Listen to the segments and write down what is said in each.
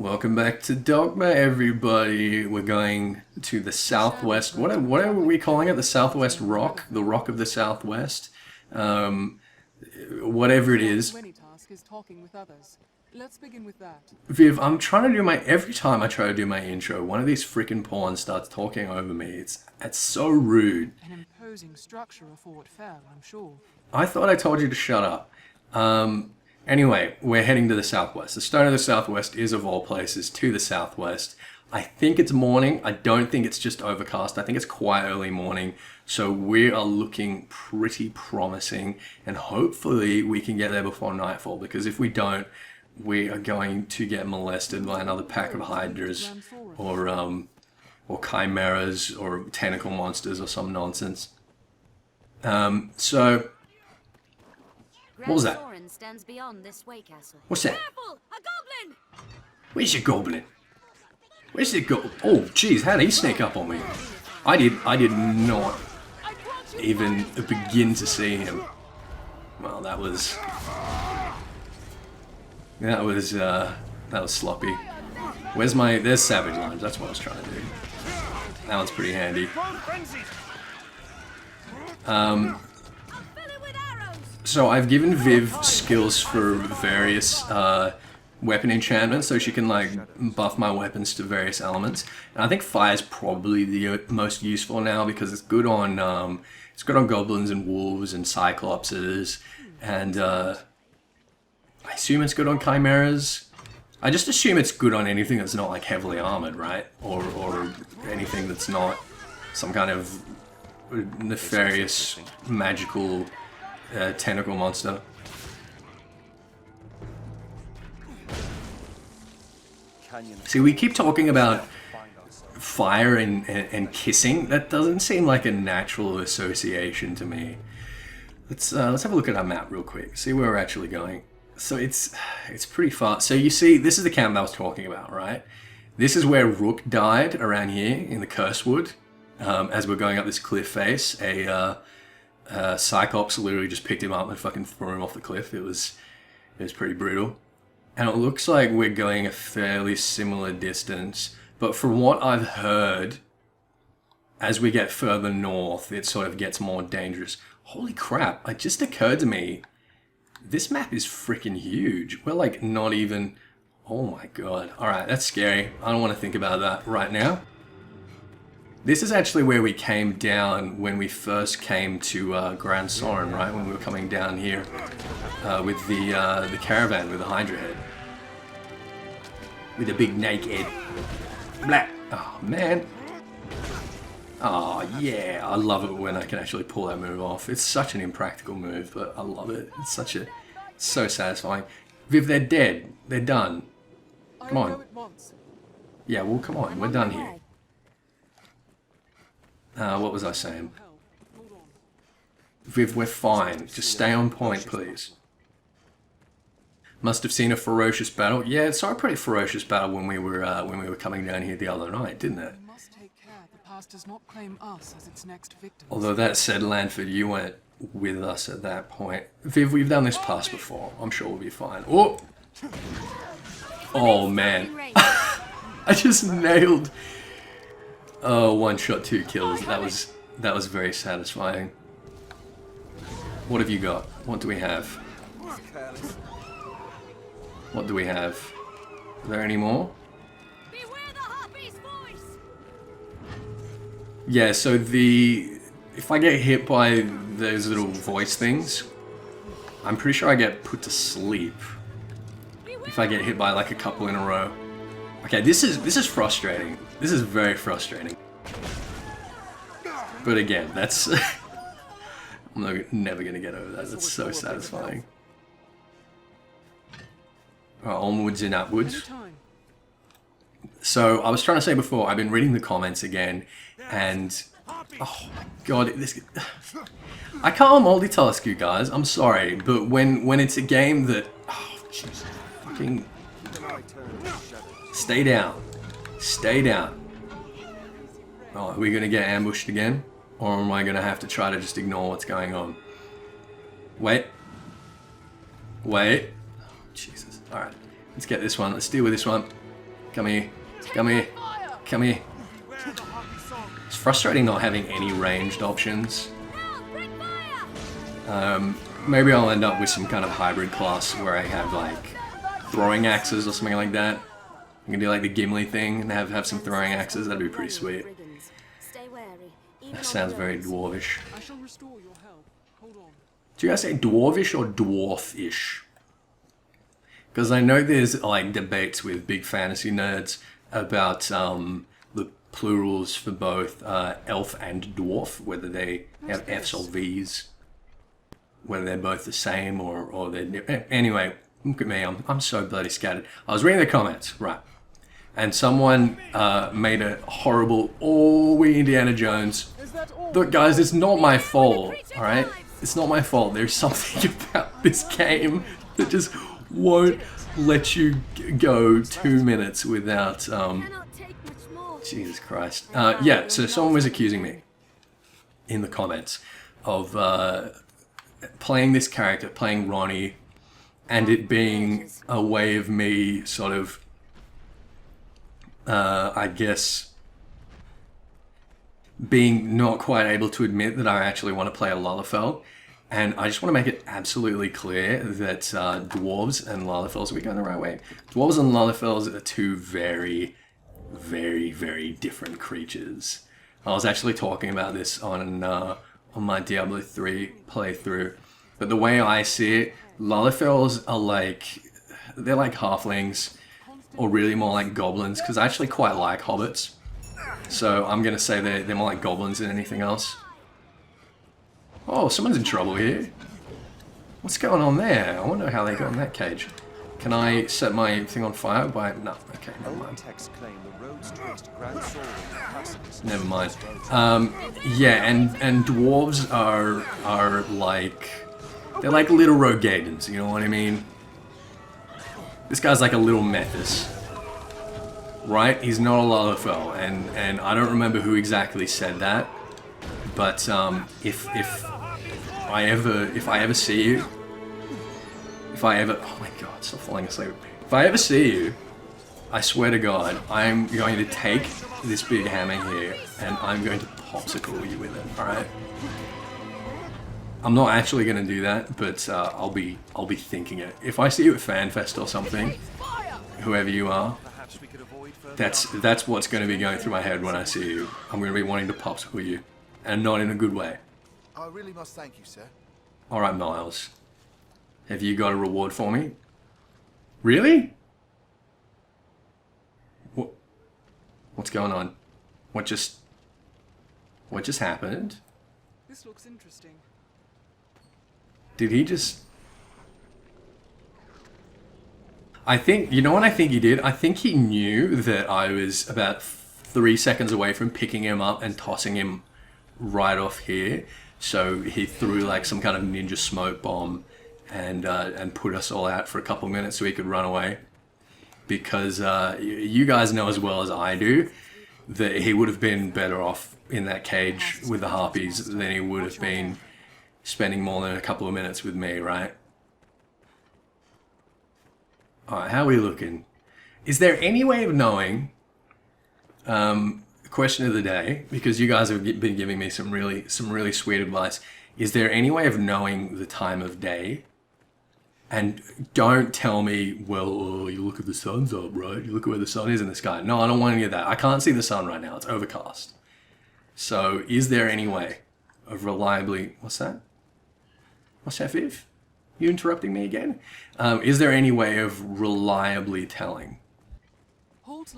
Welcome back to Dogma, everybody. We're going to the southwest. What are we calling it? The Southwest Rock? The Rock of the Southwest? Whatever it is. Let's begin with that. Viv, I'm trying to do every time I try to do my intro, one of these freaking pawns starts talking over me. It's so rude. An imposing structure of Fort Fell, I'm sure. I thought I told you to shut up. Anyway, we're heading to the southwest. The Stone of the Southwest is, of all places, to the southwest. I think it's morning. I don't think it's just overcast. I think it's quite early morning. So we are looking pretty promising. And hopefully we can get there before nightfall. Because if we don't, we are going to get molested by another pack of hydras. Or chimeras. Or tentacle monsters or some nonsense. So... what was that? Stands beyond this way castle. What's that? Careful! A goblin! Where's your goblin? Where's the goblin? Oh, jeez, how did he sneak up on me? I did not even begin to see him. Well, that was sloppy. There's Savage Lunge, that's what I was trying to do. That one's pretty handy. So I've given Viv skills for various weapon enchantments, so she can like buff my weapons to various elements. And I think fire's probably the most useful now because it's good on goblins and wolves and cyclopses, and I assume it's good on chimeras. I just assume it's good on anything that's not like heavily armored, right? Or anything that's not some kind of nefarious magical tentacle monster. See, we keep talking about fire and kissing. That doesn't seem like a natural association to me. Let's have a look at our map real quick. See where we're actually going. So it's pretty far. So you see, this is the camp I was talking about, right? This is where Rook died around here in the Cursewood. As we're going up this cliff face, Cyclops literally just picked him up and fucking threw him off the cliff. It was pretty brutal. And it looks like we're going a fairly similar distance, but from what I've heard, as we get further north, it sort of gets more dangerous. Holy crap, it just occurred to me, this map is freaking huge. We're like not even... oh my god. Alright, that's scary. I don't want to think about that right now. This is actually where we came down when we first came to Grand Soren, right? When we were coming down here with the caravan with the Hydra head. With a big naked. Blah! Oh, man. Oh, yeah. I love it when I can actually pull that move off. It's such an impractical move, but I love it. It's so satisfying. Viv, they're dead. They're done. Come on. Yeah, well, come on. We're done here. What was I saying? Viv, we're fine. Just stay on point, please. Must have seen a ferocious battle. Yeah, it saw a pretty ferocious battle when we were coming down here the other night, didn't it? We must take care the past does not claim us as its next victims. Although that said, Lanford, you weren't with us at that point. Viv, we've done this pass before. I'm sure we'll be fine. Oh! Oh, man. I just nailed... oh, 1 shot, 2 kills. That was very satisfying. What have you got? What do we have? What do we have? Are there any more? Yeah, so if I get hit by those little voice things, I'm pretty sure I get put to sleep. If I get hit by like a couple in a row. Okay, this is frustrating. This is very frustrating. But again, that's... I'm never going to get over that. That's so satisfying. Onwards and upwards. So, I was trying to say before, I've been reading the comments again, and... oh my god, I can't multitask, you guys. I'm sorry, but when it's a game that... oh, jeez. Fucking... stay down. Stay down. Oh, are we going to get ambushed again? Or am I going to have to try to just ignore what's going on? Wait. Wait. Oh, Jesus. Alright. Let's get this one. Let's deal with this one. Come here. Come here. Come here. It's frustrating not having any ranged options. Maybe I'll end up with some kind of hybrid class where I have like throwing axes or something like that. I can do like the Gimli thing and have some throwing axes. That'd be pretty sweet. That sounds very dwarvish. I shall restore your health. Hold on. Do you guys say dwarvish or dwarfish? Because I know there's like debates with big fantasy nerds about the plurals for both elf and dwarf, whether they have F's or V's, whether they're both the same or they're... Anyway, look at me, I'm so bloody scattered. I was reading the comments, right, and someone made a horrible, oh, we Indiana Jones. Look guys, it's not my fault, alright? It's not my fault. There's something about this game that just won't let you go 2 minutes without, Jesus Christ. Yeah, so someone was accusing me in the comments of playing this character, playing Ronnie, and it being a way of me sort of, I guess, being not quite able to admit that I actually want to play a Lalafell. And I just want to make it absolutely clear that Dwarves and Lalafells, are we going the right way? Dwarves and Lalafells are two very, very, very different creatures. I was actually talking about this on my Diablo 3 playthrough. But the way I see it, Lalafells are like, they're like halflings, or really more like goblins, because I actually quite like hobbits. So I'm going to say they're more like goblins than anything else. Oh, someone's in trouble here. What's going on there? I wonder how they got in that cage. Can I set my thing on fire by... No, okay, never mind. Never mind. Yeah, and dwarves are like... They're like little Rogadens, you know what I mean? This guy's like a little Methys. Right? He's not a Lalafell, and I don't remember who exactly said that. But if I ever see you, oh my god, stop falling asleep. If I ever see you, I swear to God, I'm going to take this big hammer here and I'm going to popsicle you with it. All right? I'm not actually going to do that, but I'll be thinking it. If I see you at FanFest or something, whoever you are, that's what's going to be going through my head when I see you. I'm going to be wanting to popsicle you. And not in a good way. I really must thank you, sir. Alright, Miles. Have you got a reward for me? Really? What's going on? What just happened? This looks interesting. Did he just... I think, you know what I think he did? I think he knew that I was about 3 seconds away from picking him up and tossing him right off here, so he threw like some kind of ninja smoke bomb and put us all out for a couple minutes so he could run away. Because you guys know as well as I do that he would have been better off in that cage with the harpies than he would have been spending more than a couple of minutes with me, right? Alright, how are we looking? Is there any way of knowing... question of the day, because you guys have been giving me some really sweet advice. Is there any way of knowing the time of day? And don't tell me, well, you look at the sun's up, right? You look at where the sun is in the sky. No, I don't want any of that. I can't see the sun right now. It's overcast. So, is there any way of reliably... What's that? What's that, Viv? You interrupting me again? Is there any way of reliably telling?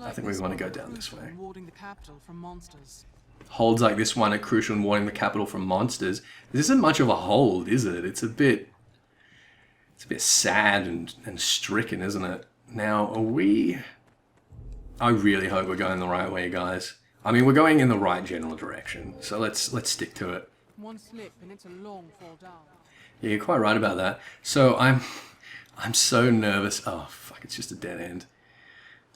I think we want to go down this way. Warding the capital from monsters. Holds like this one are crucial in warding the capital from monsters. This isn't much of a hold, is it? It's a bit sad and stricken, isn't it? Now, are we... I really hope we're going the right way, guys. I mean, we're going in the right general direction, so let's stick to it. One slip and it's a long fall down. Yeah, you're quite right about that. So I'm so nervous. Oh, fuck, it's just a dead end.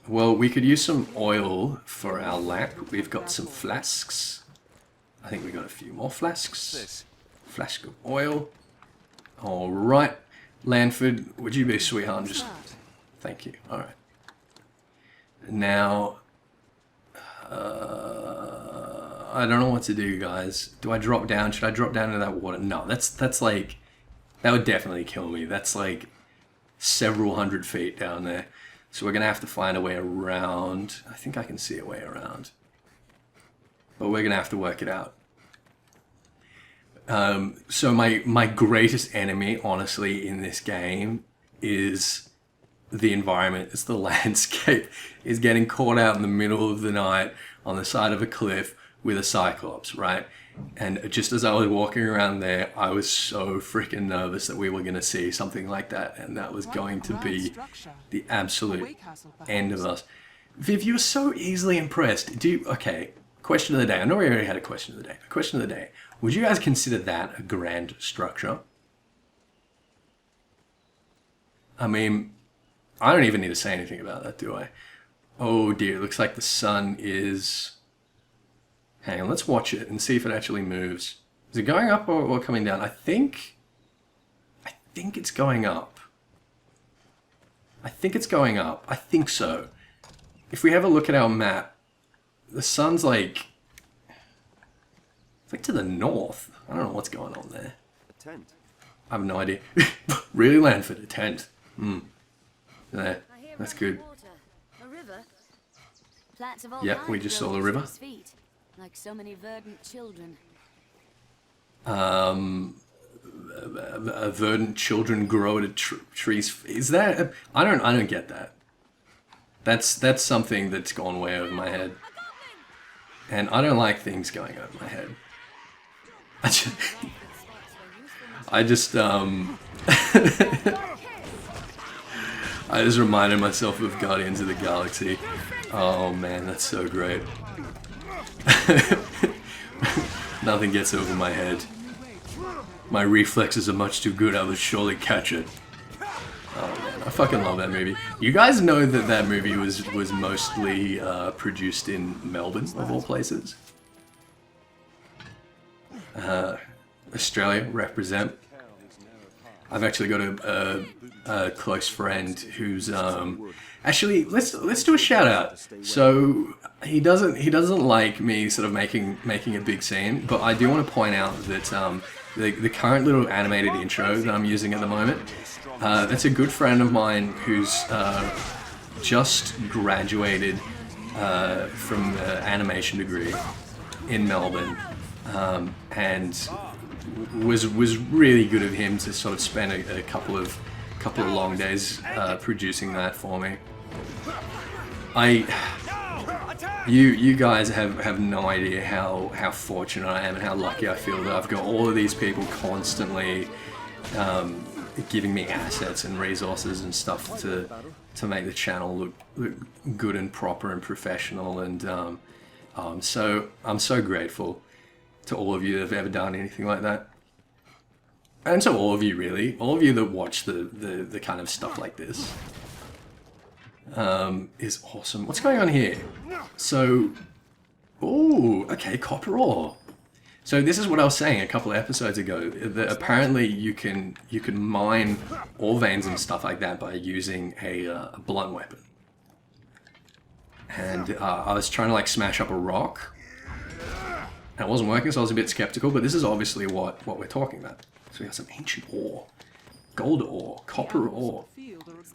Well, we could use some oil for our lamp. We've got some flasks. I think we got a few more flasks. Flask of oil. All right. Lanford, would you be a sweetheart? Just thank you. All right. Now, I don't know what to do, guys. Do I drop down? Should I drop down into that water? No, that's like, that would definitely kill me. That's like several hundred feet down there. So we're gonna have to find a way around. I think I can see a way around, but we're gonna have to work it out. So my greatest enemy, honestly, in this game is the environment. It's the landscape. Is getting caught out in the middle of the night on the side of a cliff with a cyclops, right? And just as I was walking around there, I was so freaking nervous that we were going to see something like that, and that was going to be the absolute end of us. Viv, you were so easily impressed. Okay, question of the day. I know we already had a question of the day. A question of the day. Would you guys consider that a grand structure? I mean, I don't even need to say anything about that, do I? Oh dear, it looks like the sun is... Hang on, let's watch it and see if it actually moves. Is it going up or coming down? I think it's going up. I think it's going up. I think so. If we have a look at our map, the sun's like... It's like to the north. I don't know what's going on there. A tent. I have no idea. Really, Lanford, a tent. There, that's good. A river. Plants of all Yep, kinds we just saw grow the at river. his feet, like so many verdant children. Verdant children grow at a tree's. Is that? I don't get that. That's something that's gone way over my head, and I don't like things going over my head. I just I just reminded myself of Guardians of the Galaxy. Oh man, that's so great. Nothing gets over my head. My reflexes are much too good, I would surely catch it. Oh man, I fucking love that movie. You guys know that that movie was mostly produced in Melbourne, of all places. Australia, represent. I've actually got a close friend who's actually let's do a shout out. So he doesn't like me sort of making a big scene, but I do want to point out that the current little animated intro that I'm using at the moment, that's a good friend of mine who's just graduated from an animation degree in Melbourne, and was really good of him to sort of spend a couple of long days producing that for me. You guys have no idea how fortunate I am and how lucky I feel that I've got all of these people constantly giving me assets and resources and stuff to make the channel look good and proper and professional, and I'm so grateful to all of you that have ever done anything like that. And to all of you, really. All of you that watch the kind of stuff like this. Is awesome. What's going on here? So... Ooh, okay, copper ore. So this is what I was saying a couple of episodes ago, that apparently you can mine ore veins and stuff like that by using a blunt weapon. And I was trying to like smash up a rock, and it wasn't working, so I was a bit skeptical, but this is obviously what we're talking about. So we got some ancient ore, gold ore, copper ore.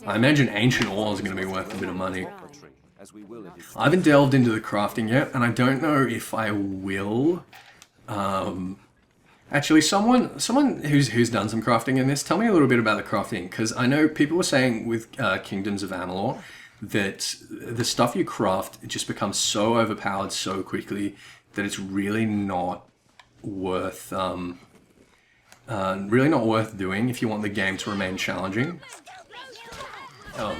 I imagine ancient ore is going to be worth a bit of money. I haven't delved into the crafting yet, and I don't know if I will. Actually, someone who's done some crafting in this, tell me a little bit about the crafting, because I know people were saying with Kingdoms of Amalur that the stuff you craft just becomes so overpowered so quickly that it's really not worth doing if you want the game to remain challenging. Oh,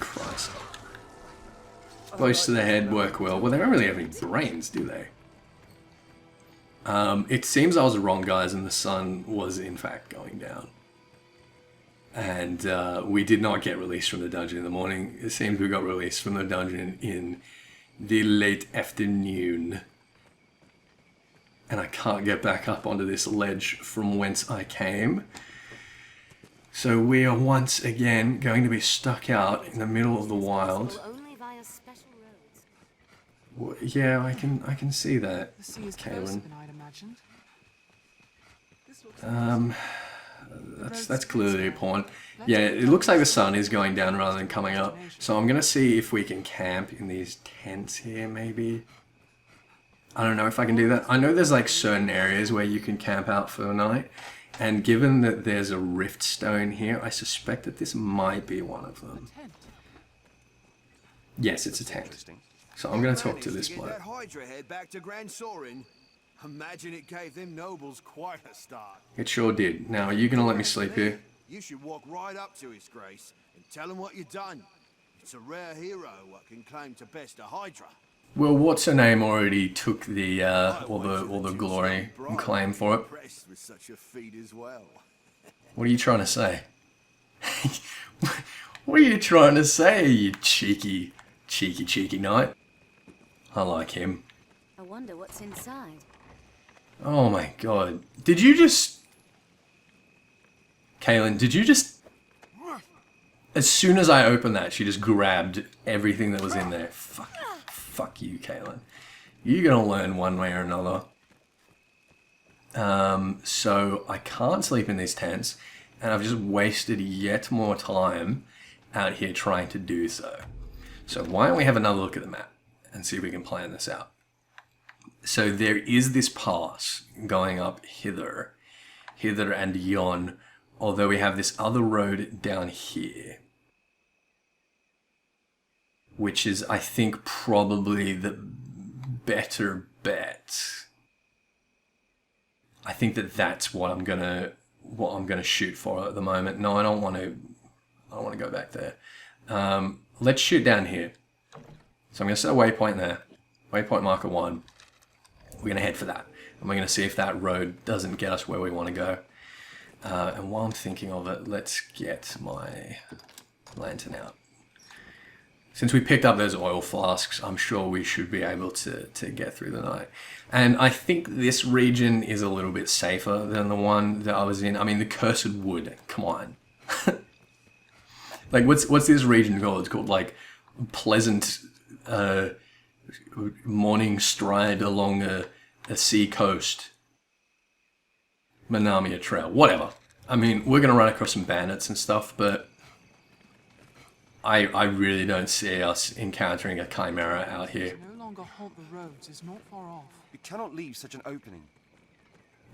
Christ. Close to the head work well. Well, they don't really have any brains, do they? It seems I was wrong, guys, and the sun was in fact going down. And we did not get released from the dungeon in the morning. It seems we got released from the dungeon in the late afternoon. And I can't get back up onto this ledge from whence I came. So we are once again going to be stuck out in the middle of the wild. Only via Yeah, I can see that, The sea is closer Kaylin. than I'd imagined. This looks That's clearly a point. Yeah, it looks like the sun is going down rather than coming up. So I'm gonna see if we can camp in these tents here, maybe. I don't know if I can do that. I know there's like certain areas where you can camp out for the night. And given that there's a rift stone here, I suspect that this might be one of them. tent. Yes, it's a tent. So I'm gonna talk to this Managed bloke. get that Hydra head back to Grand Saurin. Imagine it gave them nobles quite a start. It sure did. Now, are you gonna let me sleep here? You should walk right up to His Grace and tell him what you've done. It's a rare hero what can claim to best a Hydra. Well, what's her name already took the all the glory and claim for it. Impressed with such a feat as well. What are you trying to say? What are you trying to say, you cheeky knight? I like him. I wonder what's inside. Oh my god. Did you just... Kaylin, did you just... As soon as I opened that, she just grabbed everything that was in there. Fuck you, Kaylin. You're gonna learn one way or another. So I can't sleep in these tents, and I've just wasted yet more time out here trying to do so. So why don't we have another look at the map and see if we can plan this out. So there is this pass going up hither and yon, although we have this other road down here, which is, I think, probably the better bet. I think that that's what I'm gonna shoot for at the moment. No, I don't want to go back there. Let's shoot down here. So I'm gonna set a waypoint there. Waypoint marker 1. We're going to head for that. And we're going to see if that road doesn't get us where we want to go. And while I'm thinking of it, let's get my lantern out. Since we picked up those oil flasks, I'm sure we should be able to get through the night. And I think this region is a little bit safer than the one that I was in. I mean, the Cursed Wood. Come on. Like, what's this region called? It's called, like, Pleasant... morning stride along a sea coast, Manamia Trail, whatever. I mean, we're gonna run across some bandits and stuff, but I really don't see us encountering a chimera out here. To no longer haunt the roads is not far off. You cannot leave such an opening.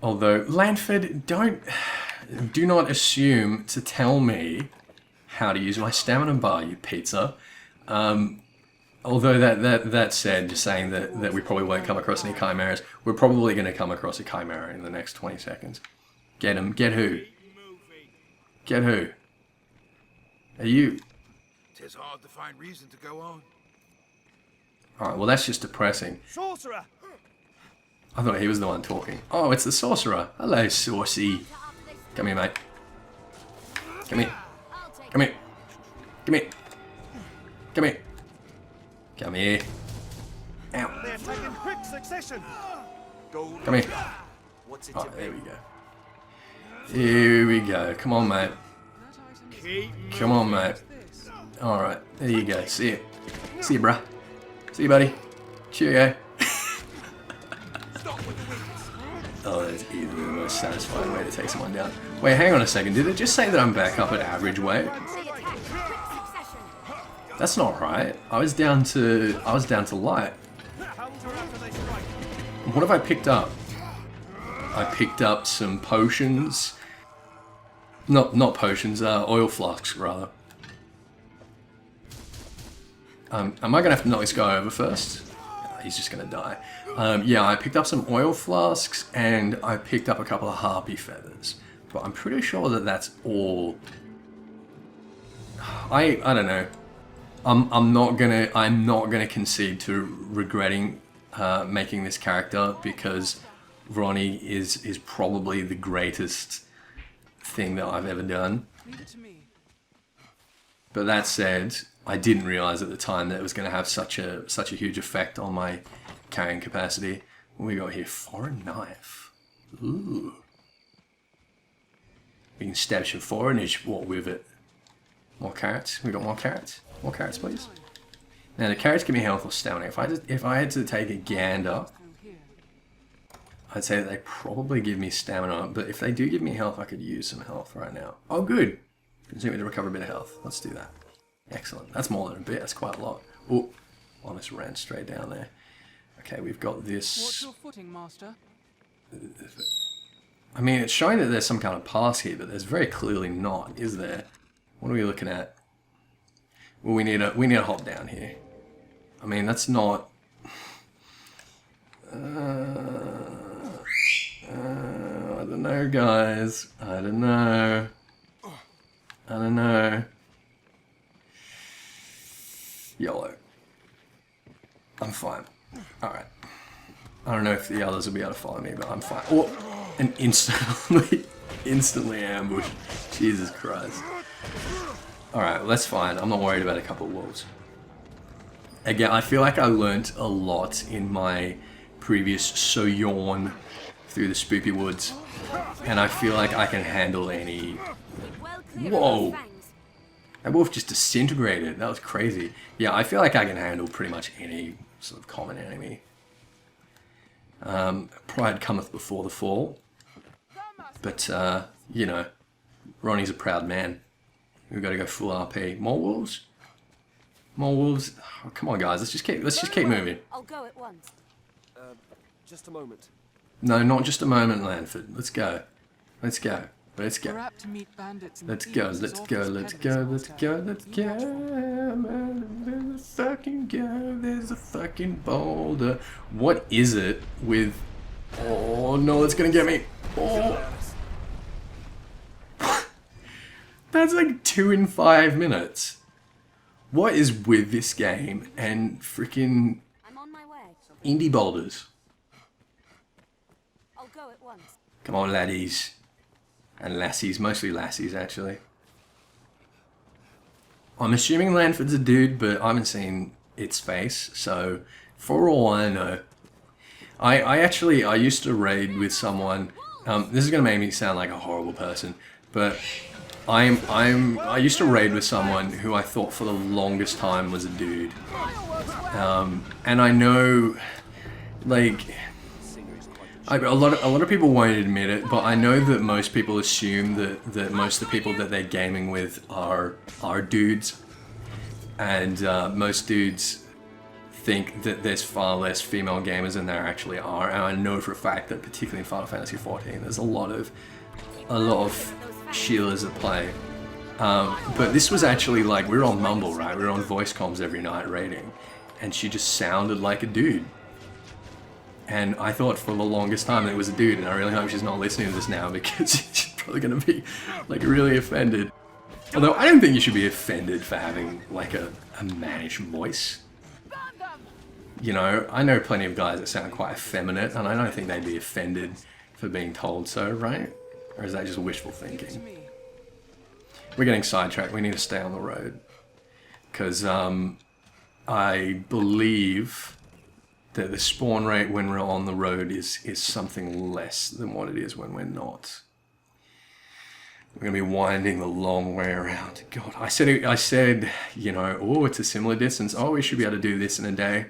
Although, Lanford, do not assume to tell me how to use my stamina bar, you pizza. Although that said, just saying that we probably won't come across any chimeras, we're probably going to come across a chimera in the next 20 seconds. Get him. Get who? Get who? Are you... Tis hard to find reason to go on. Alright, well that's just depressing. Sorcerer! I thought he was the one talking. Oh, it's the sorcerer. Hello, Saucy. Come here, mate. Come here. Come here. Come here. Come here. Come here. Ow. They attack in quick succession! Come here. What's it Alright, there we go. Here we go. Come on, mate. Come on, mate. Alright, there you go. See you. See you, bruh. See you, buddy. Cheerio. Oh, that's easily the most satisfying way to take someone down. Wait, hang on a second. Did it just say that I'm back up at average weight? That's not right. I was down to light. What have I picked up? I picked up some potions. Not potions, oil flasks rather. Am I gonna have to knock this guy over first? He's just gonna die. Yeah, I picked up some oil flasks and I picked up a couple of harpy feathers. But I'm pretty sure that that's all. I don't know. I'm not gonna concede to regretting making this character, because Ronnie is probably the greatest thing that I've ever done. Leave it to me. But that said, I didn't realize at the time that it was going to have such a huge effect on my carrying capacity. What we got here? Foreign knife. Ooh. We can stab some foreignage. What with it? More carrots? We got more carrots? More carrots, please. Now the carrots give me health or stamina. If I had to take a gander, Through here. I'd say that they probably give me stamina, but if they do give me health, I could use some health right now. Oh, good. Consume me to recover a bit of health. Let's do that. Excellent. That's more than a bit. That's quite a lot. Oh, almost ran straight down there. Okay, we've got Watch this. your footing, Master. I mean, it's showing that there's some kind of pass here, but there's very clearly not, is there? What are we looking at? Well, we need to hop down here. I mean, that's not. I don't know, guys. I don't know. I don't know. YOLO. I'm fine. Alright. I don't know if the others will be able to follow me, but I'm fine. Oh! And instantly ambushed. Jesus Christ. Alright, well, that's fine. I'm not worried about a couple of wolves. Again, I feel like I learnt a lot in my previous sojourn through the spoopy woods. And I feel like I can handle any... Well clear Whoa. of those fangs. That wolf just disintegrated. That was crazy. Yeah, I feel like I can handle pretty much any sort of common enemy. Pride cometh before the fall. But, you know, Ronnie's a proud man. We've got to go full RP. More wolves? More wolves? Oh, come on, guys. Let's just keep moving. I'll go at once. Just a moment. No, not just a moment, Lanford. Let's go. Let's go. Let's We're go. apt to meet bandits and Let's go. thieves Let's as oft go. as Let's peddlers, go. Let's Master. go. Let's go. There's a fucking go. There's a fucking boulder. What is it with? Oh no, it's gonna get me. Oh. That's like 2 in 5 minutes. What is with this game and freaking I'm on my way. indie boulders? I'll go at once. Come on, laddies. And lassies, mostly lassies actually. I'm assuming Lanford's a dude, but I haven't seen its face, so for all I know. I used to raid with someone, this is gonna make me sound like a horrible person, but I used to raid with someone who I thought for the longest time was a dude. And I know, like, a lot of people won't admit it, but I know that most people assume that most of the people that they're gaming with are dudes, and most dudes think that there's far less female gamers than there actually are. And I know for a fact that particularly in Final Fantasy XIV, there's a lot of Sheilas that play. But this was actually like, we were on Mumble, right? We were on voice comms every night raiding, and she just sounded like a dude. And I thought for the longest time that it was a dude, and I really hope she's not listening to this now because she's probably going to be like really offended. Although I don't think you should be offended for having like a mannish voice. You know, I know plenty of guys that sound quite effeminate, and I don't think they'd be offended for being told so, right? Or is that just wishful thinking? We're getting sidetracked. We need to stay on the road. Because I believe that the spawn rate when we're on the road is something less than what it is when we're not. We're going to be winding the long way around. God, I said, you know, oh, it's a similar distance. Oh, we should be able to do this in a day.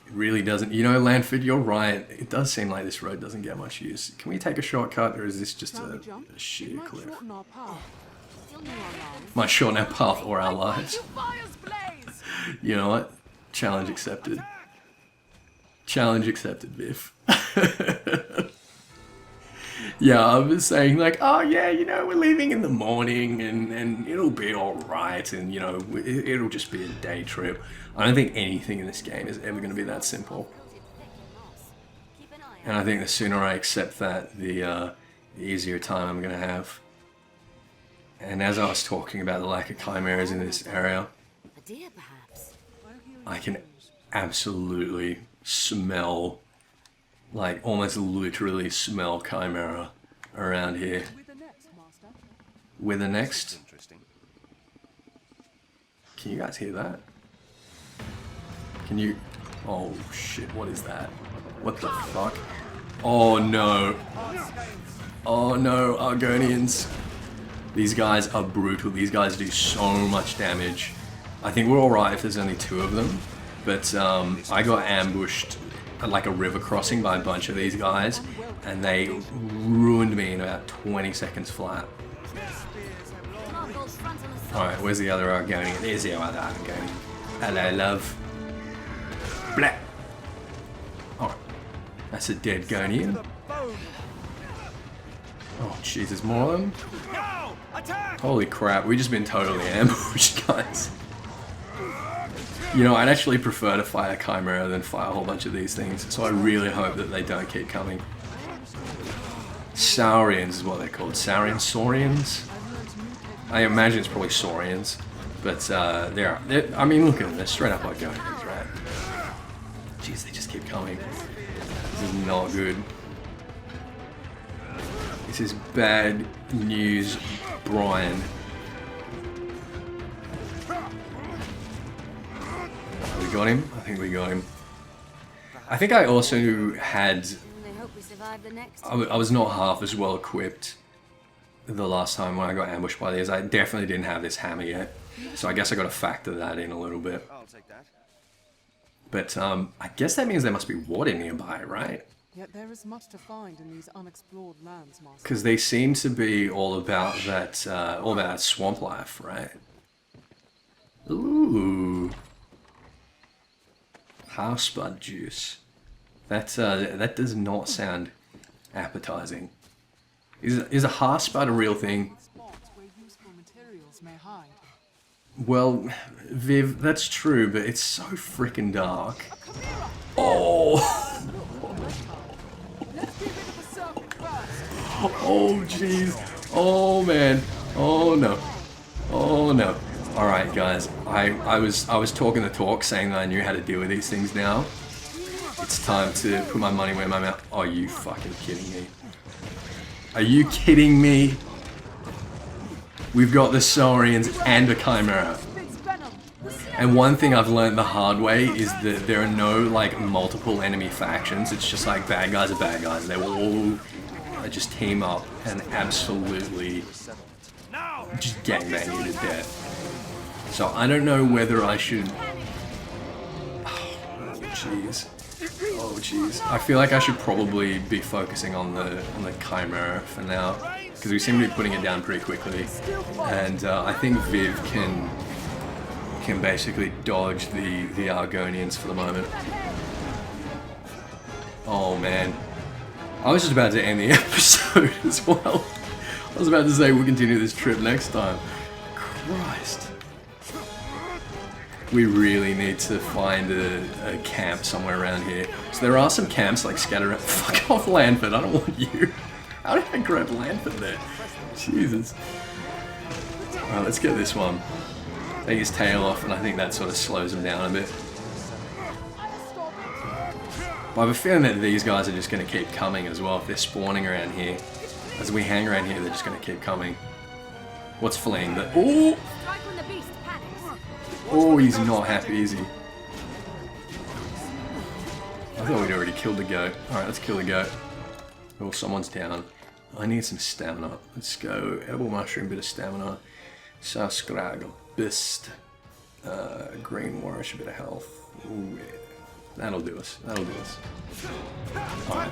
It really doesn't. You know, Lanford, you're right. It does seem like this road doesn't get much use. Can we take a shortcut, or is this just a sheer cliff? Shorten our path. Still new on Might shorten our path or our lives. Fire's blaze! You know what? Challenge accepted. Challenge accepted, Biff. Yeah, I was saying like, oh yeah, you know, we're leaving in the morning and it'll be alright, and you know, it'll just be a day trip. I don't think anything in this game is ever going to be that simple. Keep an eye And I think the sooner I accept that, the easier time I'm going to have. And as I was talking about the lack of chimeras in this area, on. A deer, perhaps. I can absolutely smell, like almost literally smell chimera around here. With the next, Master. With the next, Interesting. can you guys hear that? Can you? Oh shit! What is that? What the fuck? Oh no! Oh no! Argonians! These guys are brutal. These guys do so much damage. I think we're alright if there's only 2 of them. But I got ambushed at like a river crossing by a bunch of these guys, and they ruined me in about 20 seconds flat. Alright, where's the other Argonian? There's the other Argonian. Hello, love. Blah. Alright, that's a dead Gonian. Oh, jeez, there's more of them? Holy crap, we've just been totally ambushed, guys. You know, I'd actually prefer to fight a chimera than fight a whole bunch of these things, so I really hope that they don't keep coming. Saurians is what they're called. Saurians? I imagine it's probably saurians, but they're I mean, look at them, they're straight up like Argonians, right? Jeez, they just keep coming. This is not good. This is bad news, Brian. We got him? I think we got him. I think I also had... I hope we survive the next. I was not half as well equipped the last time when I got ambushed by these. I definitely didn't have this hammer yet. So I guess I got to factor that in a little bit. I'll take that. But I guess that means there must be water nearby, right? Yet there is much to find in these unexplored lands, Master. Because they seem to be all about that swamp life, right? Ooh. Housebud juice. That does not sound appetizing. Is a housebud a real thing? Spots where useful materials may hide. Well, Viv, that's true, but it's so freaking dark. Oh! Oh, jeez. Oh, man. Oh, no. Oh, no. Alright, guys. I was talking the talk, saying that I knew how to deal with these things now. It's time to put my money where my mouth... Are you fucking kidding me? Are you kidding me? We've got the Saurians and a Chimera. And one thing I've learned the hard way is that there are no, like, multiple enemy factions. It's just like bad guys are bad guys. They will all just team up and absolutely just gangbang you to death. So I don't know whether I should... Oh, jeez. Oh, jeez. I feel like I should probably be focusing on the Chimera for now, because we seem to be putting it down pretty quickly. And I think Viv can basically dodge the Argonians for the moment. Oh man. I was just about to end the episode as well. I was about to say we'll continue this trip next time. Christ. We really need to find a camp somewhere around here. So there are some camps like scattered around. Fuck off, Lanford, I don't want you. How did I grab Lanford there? Jesus. Alright, let's get this one. Take his tail off, and I think that sort of slows him down a bit. But I have a feeling that these guys are just going to keep coming as well. If they're spawning around here, as we hang around here, they're just going to keep coming. What's fleeing? Oh! Oh, he's not happy, is he? I thought we'd already killed the goat. Alright, let's kill the goat. Oh, someone's down. I need some stamina. Let's go. Edible mushroom, bit of stamina. Saskrag, bist. Green warish, a bit of health. Ooh, yeah. That'll do us. That'll do us. Alright.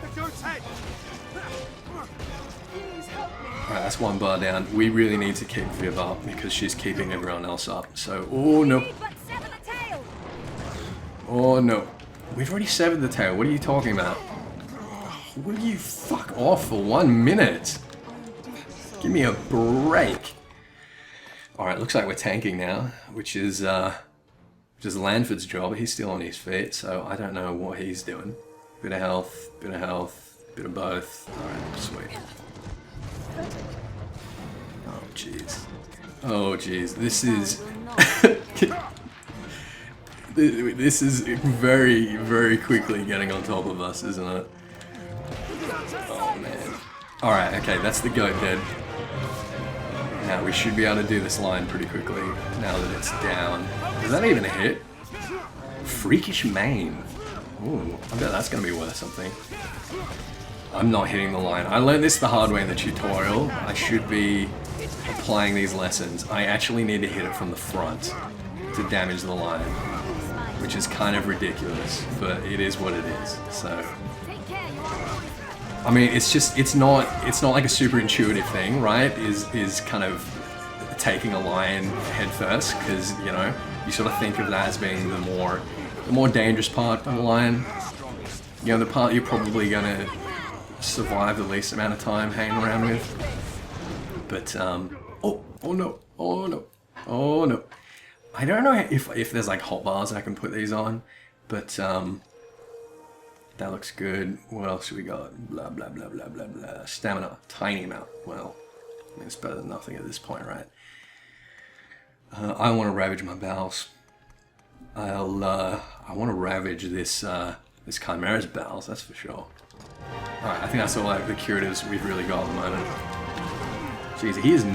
Alright, that's one bar down. We really need to keep Viv up because she's keeping everyone else up. So, oh no. Oh no. We've already severed the tail. What are you talking about? Will you fuck off for 1 minute? Give me a break. Alright, looks like we're tanking now, which is Lanford's job. He's still on his feet, so I don't know what he's doing. Bit of health, bit of both. Alright, sweet. Oh jeez. Oh jeez. This is this is very, very quickly getting on top of us, isn't it? Oh man. Alright, okay, that's the goat dead. Now we should be able to do this line pretty quickly now that it's down. Is that even a hit? Freakish mane. Ooh, I bet that's gonna be worth something. I'm not hitting the line. I learned this the hard way in the tutorial. I should be applying these lessons. I actually need to hit it from the front. to damage the lion, which is kind of ridiculous, but it is what it is. So, I mean, it's not like a super intuitive thing, right? Is kind of taking a lion head first, because you know you sort of think of that as being the more dangerous part of a lion. You know, the part you're probably gonna survive the least amount of time hanging around with. But oh no, I don't know if there's like hot bars I can put these on, but that looks good. What else we got? Blah blah blah blah blah blah. Stamina, tiny amount. Well, I mean, it's better than nothing at this point, right? I want to ravage my bowels. I want to ravage this chimera's bowels. That's for sure. All right, I think that's all like the curatives we've really got at the moment. Jeez, he is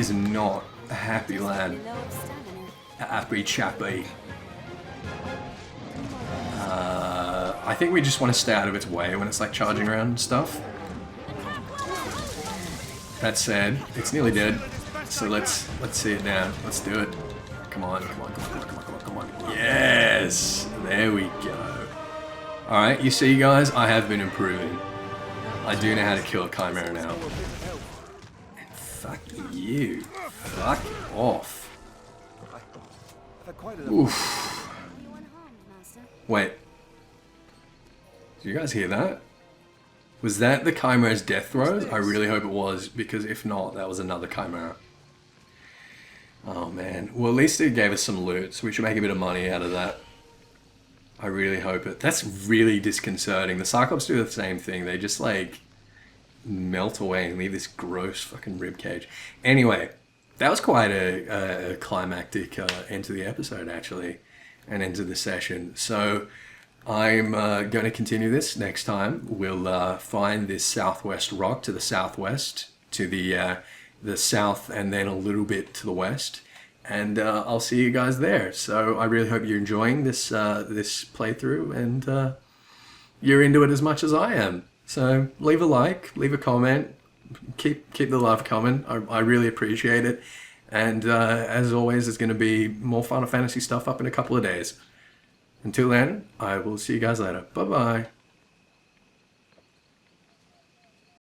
not a happy lad. A happy chappy. I think we just want to stay out of its way when it's like charging around and stuff. That said, it's nearly dead, so let's see it down. Let's do it. Come on. Yes! There we go. Alright, you see guys, I have been improving. I do know how to kill a chimera now. And fuck you. Fuck off. Oof. Wait. Did you guys hear that? Was that the chimera's death throes? I really hope it was, because if not, that was another chimera. Oh man. Well, at least it gave us some loot, so we should make a bit of money out of that. I really hope it. That's really disconcerting. The Cyclops do the same thing. They just like melt away and leave this gross fucking ribcage. Anyway, that was quite a climactic end to the episode, actually, and end to the session. So I'm going to continue this next time. We'll find this southwest rock to the southwest, to the south, and then a little bit to the west. And I'll see you guys there. So I really hope you're enjoying this this playthrough, and you're into it as much as I am. So leave a like, leave a comment, keep the love coming. I really appreciate it. And as always, there's going to be more Final Fantasy stuff up in a couple of days. Until then, I will see you guys later. Bye bye.